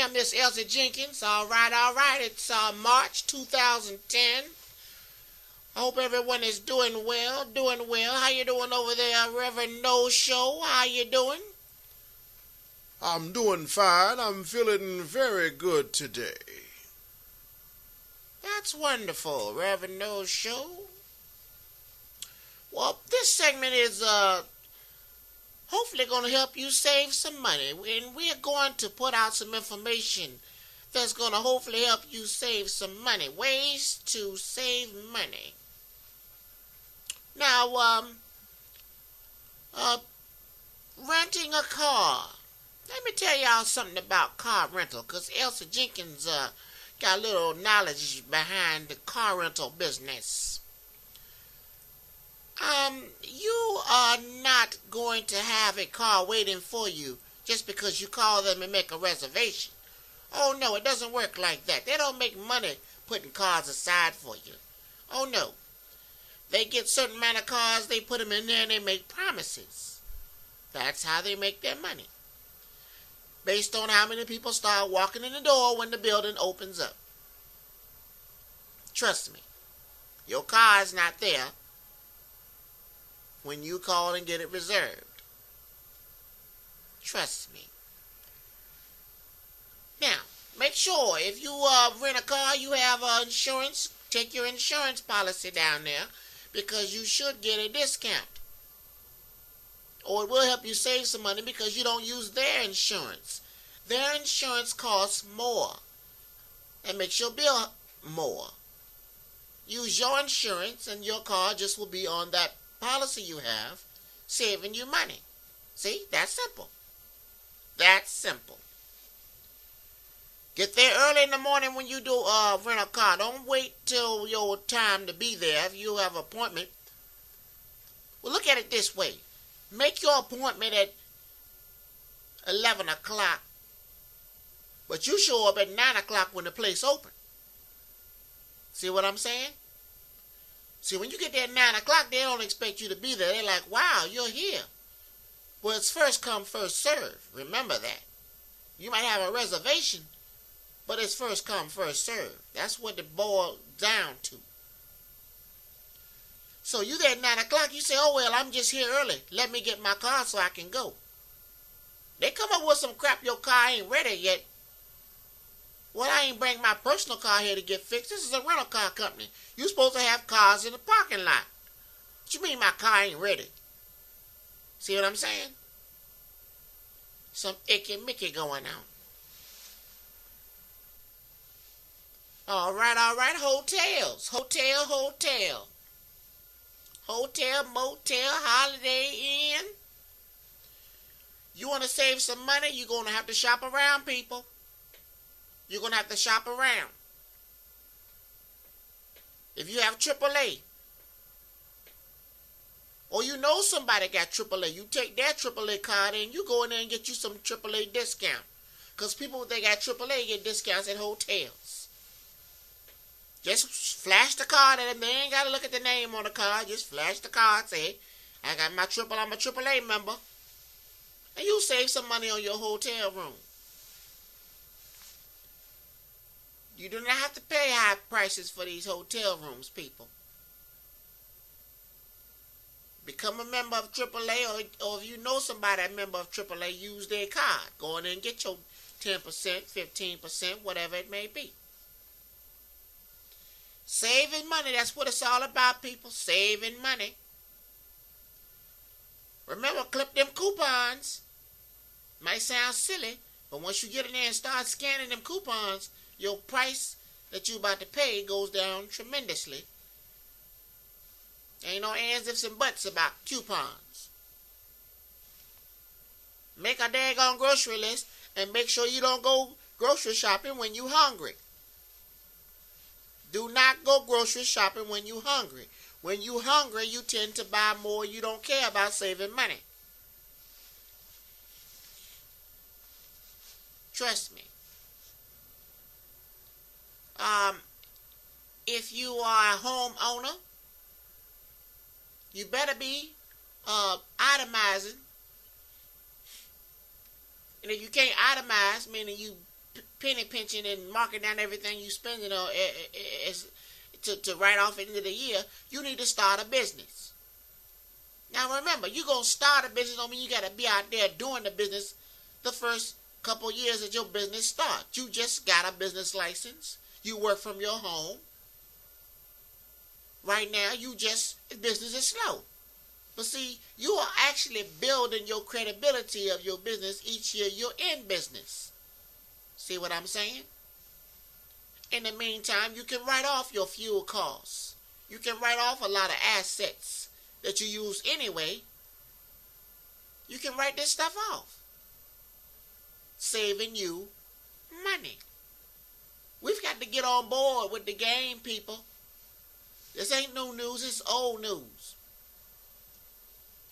am Miss Elsie Jenkins. All right. It's March 2010. I hope everyone is doing well. How you doing over there, Reverend No Show? How you doing? I'm doing fine. I'm feeling very good today. That's wonderful, Reverend No Show. Well, this segment is hopefully going to help you save some money. And we're going to put out some information that's going to hopefully help you save some money. Ways to save money. Now, renting a car. Let me tell y'all something about car rental, because Elsie Jenkins got a little knowledge behind the car rental business. You are not going to have a car waiting for you just because you call them and make a reservation. Oh no, it doesn't work like that. They don't make money putting cars aside for you. Oh no. They get certain amount of cars, they put them in there and they make promises. That's how they make their money. Based on how many people start walking in the door when the building opens up. Trust me, your car is not there when you call and get it reserved. Trust me. Now, make sure if you rent a car, you have insurance. Take your insurance policy down there because you should get a discount. Or it will help you save some money because you don't use their insurance. Their insurance costs more and makes your bill more. Use your insurance and your car just will be on that policy you have, saving you money. See, that's simple. That's simple. Get there early in the morning when you do rent a car. Don't wait till your time to be there if you have an appointment. Well, look at it this way. Make your appointment at 11 o'clock, but you show up at 9 o'clock when the place opens. See what I'm saying? See, when you get there at 9 o'clock, they don't expect you to be there. They're like, wow, you're here. Well, it's first come, first serve. Remember that. You might have a reservation, but it's first come, first serve. That's what it boils down to. So you there at 9 o'clock, you say, oh, well, I'm just here early. Let me get my car so I can go. They come up with some crap, your car ain't ready yet. Well, I ain't bring my personal car here to get fixed. This is a rental car company. You're supposed to have cars in the parking lot. What you mean my car ain't ready? See what I'm saying? Some icky-mickey going on. All right. Hotels. Hotel, motel, Holiday Inn. You want to save some money? You're going to have to shop around, people. You're going to have to shop around. If you have AAA, or you know somebody got AAA, you take their AAA card and you go in there and get you some AAA discount. Because people, they got AAA, get discounts at hotels. Just flash the card at them. They ain't got to look at the name on the card. Just flash the card. Say, I got my I'm a AAA member. And you'll save some money on your hotel room. You do not have to pay high prices for these hotel rooms, people. Become a member of AAA, or if you know somebody a member of AAA, use their card. Go in there and get your 10%, 15%, whatever it may be. Saving money, that's what it's all about, people. Saving money. Remember, clip them coupons. Might sound silly, but once you get in there and start scanning them coupons, your price that you're about to pay goes down tremendously. Ain't no ands, ifs, and buts about coupons. Make a daggone grocery list and make sure you don't go grocery shopping when you hungry. Do not go grocery shopping when you hungry. When you hungry, you tend to buy more. You don't care about saving money. Trust me. If you are a homeowner, you better be itemizing. And if you can't itemize, meaning you penny pinching and marking down everything you spend, to write off at the end of the year. You need to start a business. Now remember, you're going to start a business don't mean you got to be out there doing the business the first couple years that your business starts. You just got a business license. You work from your home. Right now, business is slow. But see, you are actually building your credibility of your business each year you're in business. See what I'm saying? In the meantime, you can write off your fuel costs. You can write off a lot of assets that you use anyway. You can write this stuff off. Saving you money. We've got to get on board with the game, people. This ain't new news, it's old news.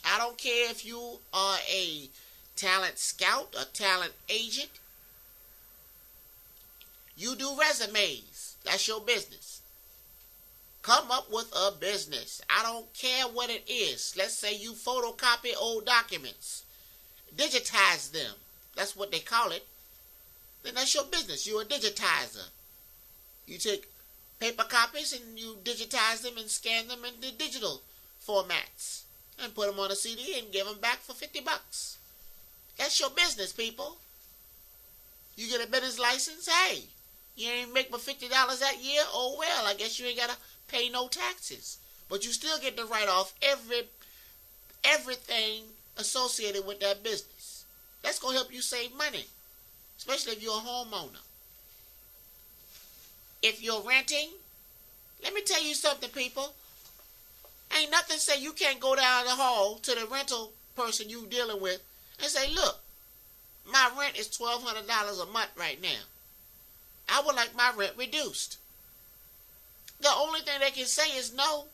I don't care if you are a talent scout, a talent agent. You do resumes. That's your business. Come up with a business. I don't care what it is. Let's say you photocopy old documents. Digitize them. That's what they call it. Then that's your business. You're a digitizer. You take paper copies and you digitize them and scan them into digital formats and put them on a CD and give them back for $50. That's your business, people. You get a business license, hey, you ain't make but $50 that year, oh well, I guess you ain't got to pay no taxes. But you still get to write off everything associated with that business. That's going to help you save money, especially if you're a homeowner. If you're renting, let me tell you something, people. Ain't nothing say you can't go down the hall to the rental person you dealing with and say, look, my rent is $1,200 a month right now. I would like my rent reduced. The only thing they can say is no.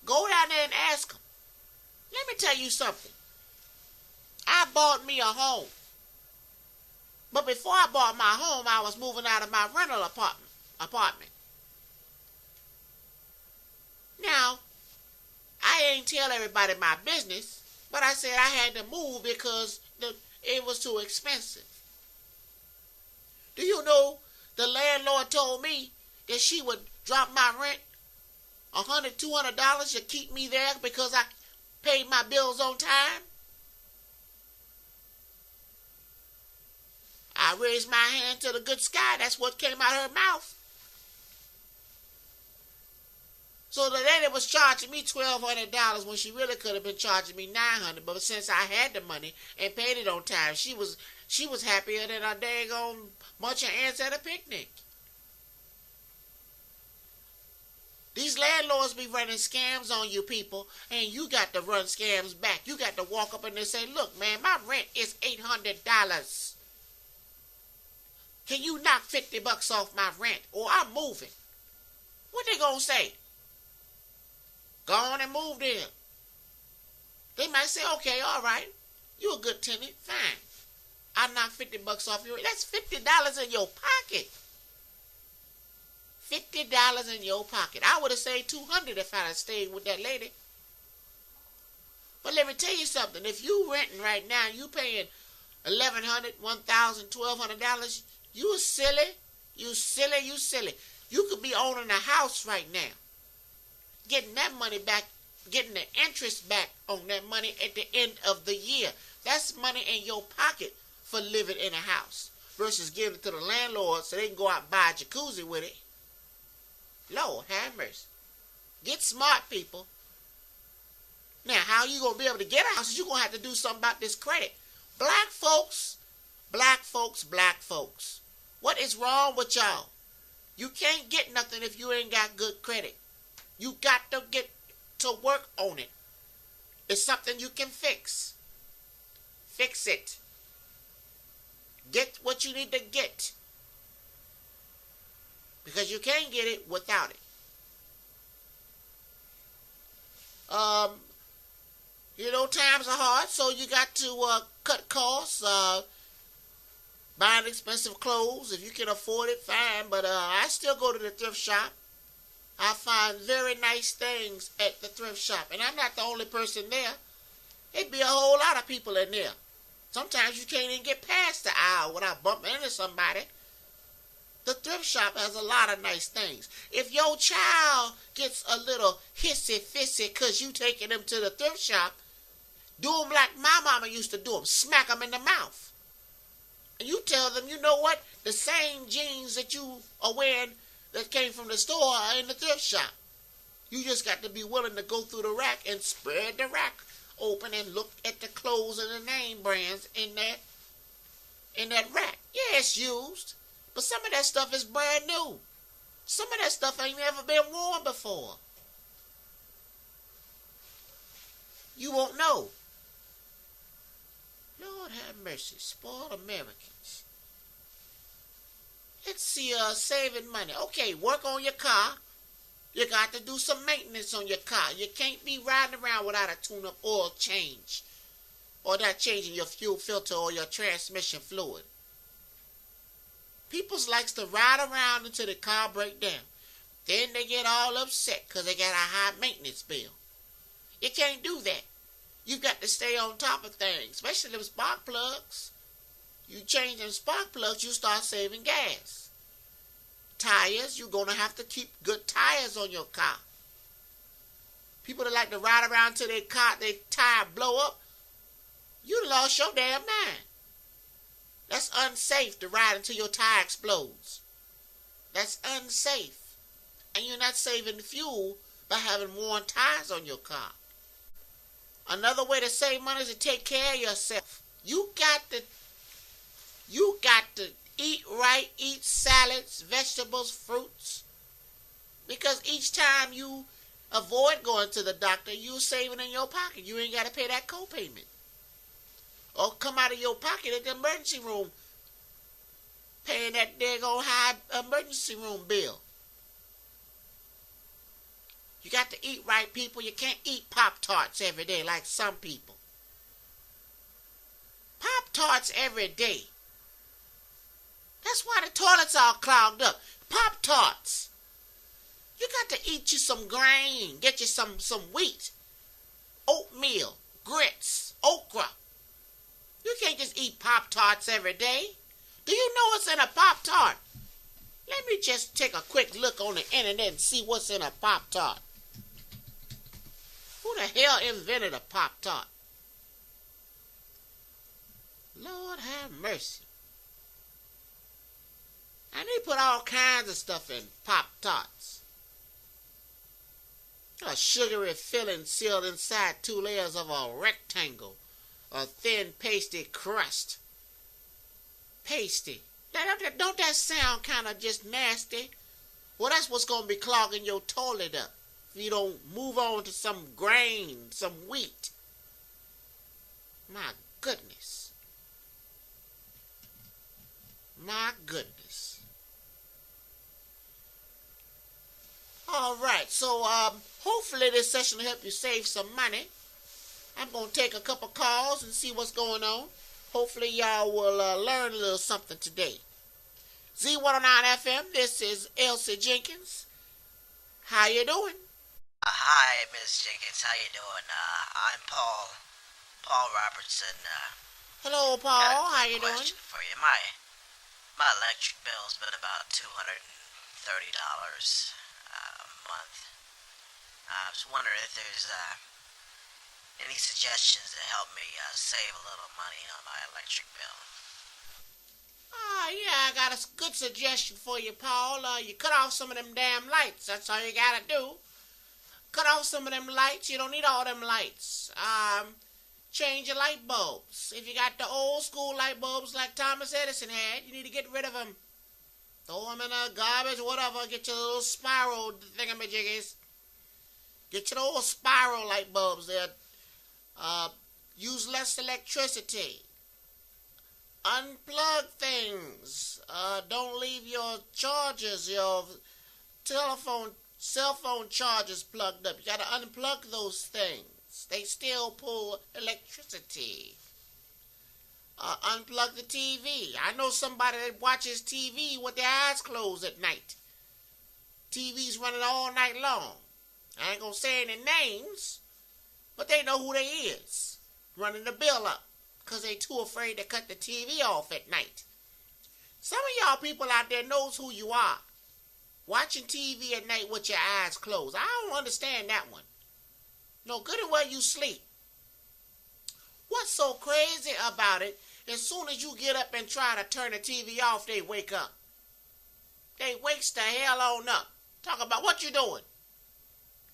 Go down there and ask them. Let me tell you something. I bought me a home. But before I bought my home, I was moving out of my rental apartment. Now, I ain't tell everybody my business, but I said I had to move because it was too expensive. Do you know the landlord told me that she would drop my rent $100, $200 to keep me there because I paid my bills on time? I raised my hand to the good sky. That's what came out of her mouth. So the lady was charging me $1,200 when she really could have been charging me $900. But since I had the money and paid it on time, she was happier than a daggone bunch of ants at a picnic. These landlords be running scams on you people, and you got to run scams back. You got to walk up and they say, look, man, my rent is $800. Can you knock $50 off my rent or I'm moving? What they gonna say? Go on and move there. They might say, okay, all right. You a good tenant, fine. I'll knock $50 off your rent. That's $50 in your pocket. $50 in your pocket. I would have saved $200 if I'd have stayed with that lady. But let me tell you something. If you renting right now, you paying $1,100, $1,000, $1,200, you silly. You silly. You could be owning a house right now. Getting that money back, getting the interest back on that money at the end of the year. That's money in your pocket for living in a house versus giving it to the landlord so they can go out and buy a jacuzzi with it. Lord have mercy. Get smart, people. Now, how you going to be able to get a house is you're going to have to do something about this credit. Black folks. What is wrong with y'all? You can't get nothing if you ain't got good credit. You got to get to work on it. It's something you can fix. Fix it. Get what you need to get. Because you can't get it without it. Times are hard, so you got to cut costs, buying expensive clothes. If you can afford it, fine. But I still go to the thrift shop. I find very nice things at the thrift shop. And I'm not the only person there. It'd be a whole lot of people in there. Sometimes you can't even get past the aisle without bumping into somebody. The thrift shop has a lot of nice things. If your child gets a little hissy-fissy because you taking them to the thrift shop, do them like my mama used to do them. Smack them in the mouth. And you tell them, you know what? The same jeans that you are wearing that came from the store are in the thrift shop. You just got to be willing to go through the rack and spread the rack open and look at the clothes and the name brands in that rack. Yeah, it's used. But some of that stuff is brand new. Some of that stuff ain't ever been worn before. You won't know. Lord have mercy, spoiled Americans. Let's see, saving money. Okay, work on your car. You got to do some maintenance on your car. You can't be riding around without a tune-up oil change. Or not changing your fuel filter or your transmission fluid. People likes to ride around until the car break down. Then they get all upset because they got a high maintenance bill. You can't do that. You've got to stay on top of things, especially them spark plugs. You change them spark plugs, you start saving gas. Tires, you're going to have to keep good tires on your car. People that like to ride around till their tire blow up, you lost your damn mind. That's unsafe to ride until your tire explodes. That's unsafe. And you're not saving fuel by having worn tires on your car. Another way to save money is to take care of yourself. You got to eat right, eat salads, vegetables, fruits. Because each time you avoid going to the doctor, you're saving in your pocket. You ain't got to pay that co-payment. Or come out of your pocket at the emergency room paying that daggone high emergency room bill. You got to eat right, people. You can't eat Pop-Tarts every day like some people. Pop-Tarts every day. That's why the toilets are clogged up. Pop-Tarts. You got to eat you some grain. Get you some wheat. Oatmeal. Grits. Okra. You can't just eat Pop-Tarts every day. Do you know what's in a Pop-Tart? Let me just take a quick look on the internet and see what's in a Pop-Tart. Who the hell invented a Pop-Tart? Lord have mercy. And they put all kinds of stuff in Pop-Tarts. A sugary filling sealed inside 2 layers of a rectangle. A thin, pasty crust. Pasty. Don't that sound kind of just nasty? Well, that's what's going to be clogging your toilet up. If you don't move on to some grain, some wheat. My goodness. My goodness. All right, so hopefully this session will help you save some money. I'm going to take a couple calls and see what's going on. Hopefully y'all will learn a little something today. Z109FM, this is Elsie Jenkins. How you doing? Hi, Miss Jenkins. How you doing? I'm Paul Robertson. Hello, Paul. How you doing? Question for you. My electric bill's been about $230 a month. I was wondering if there's any suggestions to help me save a little money on my electric bill. Yeah, I got a good suggestion for you, Paul. You cut off some of them damn lights. That's all you gotta do. Cut off some of them lights. You don't need all them lights. Change your light bulbs. If you got the old school light bulbs like Thomas Edison had, you need to get rid of them. Throw them in the garbage, whatever. Get your little spiral thingamajiggies. Get your old spiral light bulbs there. Use less electricity. Unplug things. Don't leave your chargers, your cell phone chargers plugged up. You gotta unplug those things. They still pull electricity. Unplug the TV. I know somebody that watches TV with their eyes closed at night. TV's running all night long. I ain't gonna say any names, but they know who they is. Running the bill up. because they too afraid to cut the TV off at night. Some of y'all people out there knows who you are. Watching TV at night with your eyes closed. I don't understand that one. No good and well you sleep. What's so crazy about it, as soon as you get up and try to turn the TV off, they wake up. They wakes the hell on up. Talk about what you doing.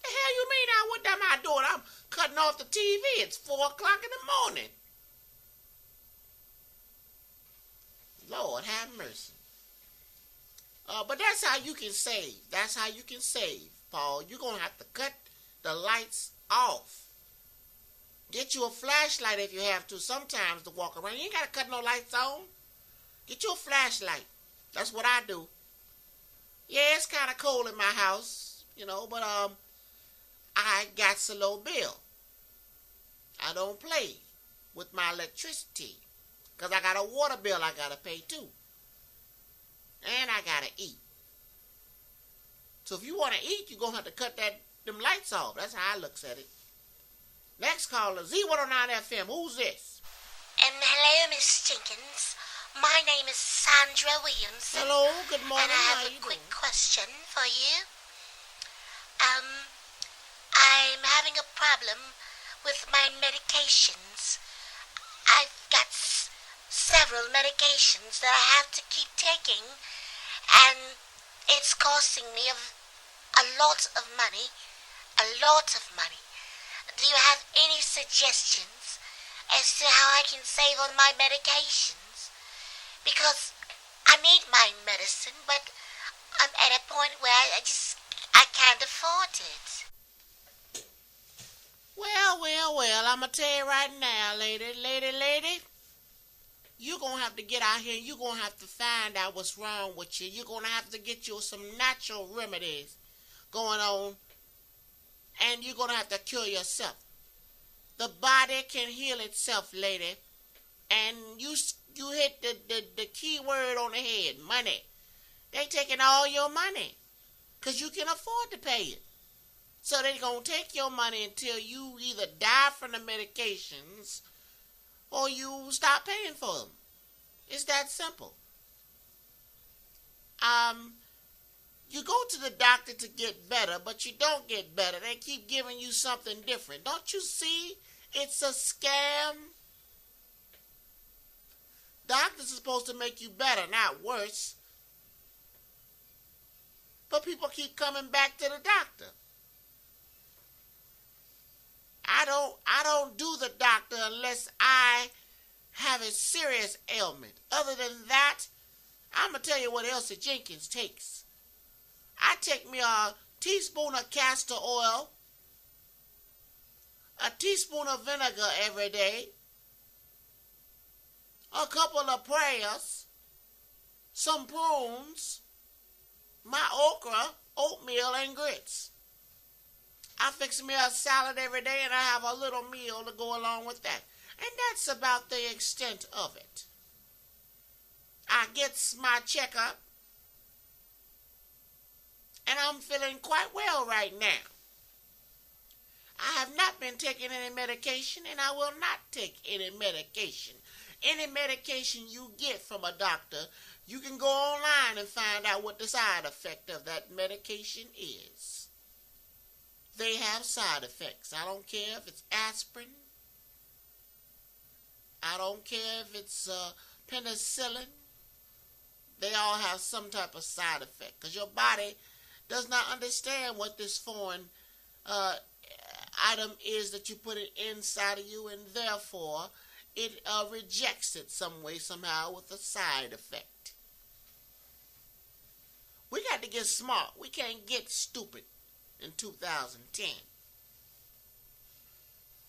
The hell you mean now? What am I doing? I'm cutting off the TV. It's 4 o'clock in the morning. Lord have mercy. But that's how you can save. That's how you can save, Paul. You're going to have to cut the lights off. Get you a flashlight if you have to sometimes to walk around. You ain't got to cut no lights on. Get you a flashlight. That's what I do. Yeah, it's kind of cold in my house, but I got a low bill. I don't play with my electricity because I got a water bill I got to pay too. And I got to eat. So if you want to eat, you're going to have to cut them lights off. That's how I looks at it. Next caller, Z109FM. Who's this? Hello, Miss Jenkins. My name is Sandra Williamson. Hello, good morning. And I have a quick question for you. I'm having a problem with my medications. I've got several medications that I have to keep taking, and it's costing me a lot of money. A lot of money. Do you have any suggestions as to how I can save on my medications? Because I need my medicine, but I'm at a point where I can't afford it. Well, I'm going to tell you right now, lady, you're going to have to get out here and you're going to have to find out what's wrong with you. You're going to have to get you some natural remedies going on, and you're going to have to cure yourself. The body can heal itself, lady, and you hit the key word on the head, money. They taking all your money because you can afford to pay it. So they're going to take your money until you either die from the medications or you stop paying for them. It's that simple. You go to the doctor to get better, but you don't get better. They keep giving you something different. Don't you see? It's a scam. Doctors are supposed to make you better, not worse. But people keep coming back to the doctor. I don't do the doctor unless I have a serious ailment. Other than that, I'm going to tell you what Elsie Jenkins takes. I take me a teaspoon of castor oil, a teaspoon of vinegar every day, a couple of prayers, some prunes, my okra, oatmeal, and grits. I fix me a salad every day, and I have a little meal to go along with that. And that's about the extent of it. I gets my checkup, and I'm feeling quite well right now. I have not been taking any medication, and I will not take any medication. Any medication you get from a doctor, you can go online and find out what the side effect of that medication is. They have side effects. I don't care if it's aspirin. I don't care if it's penicillin. They all have some type of side effect because your body does not understand what this foreign item is that you put it inside of you, and therefore it rejects it some way, somehow, with a side effect. We got to get smart. We can't get stupid in 2010.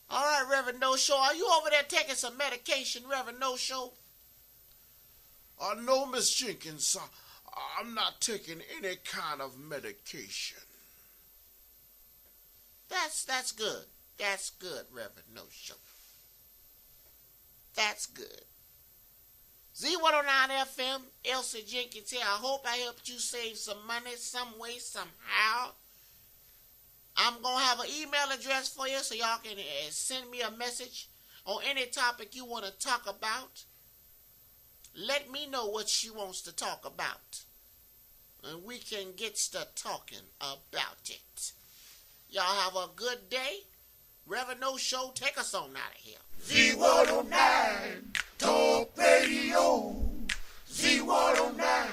All right, Reverend No Show, are you over there taking some medication, Reverend No Show? No, Miss Jenkins, I'm not taking any kind of medication. That's good. That's good, Reverend No Show. That's good. Z109FM, Elsie Jenkins here. I hope I helped you save some money some way, somehow. I'm going to have an email address for you so y'all can send me a message on any topic you want to talk about, let me know what she wants to talk about. And we can get to talking about it. Y'all have a good day. Reverend No Show, take us on out of here. Z109 Talk Radio. Z109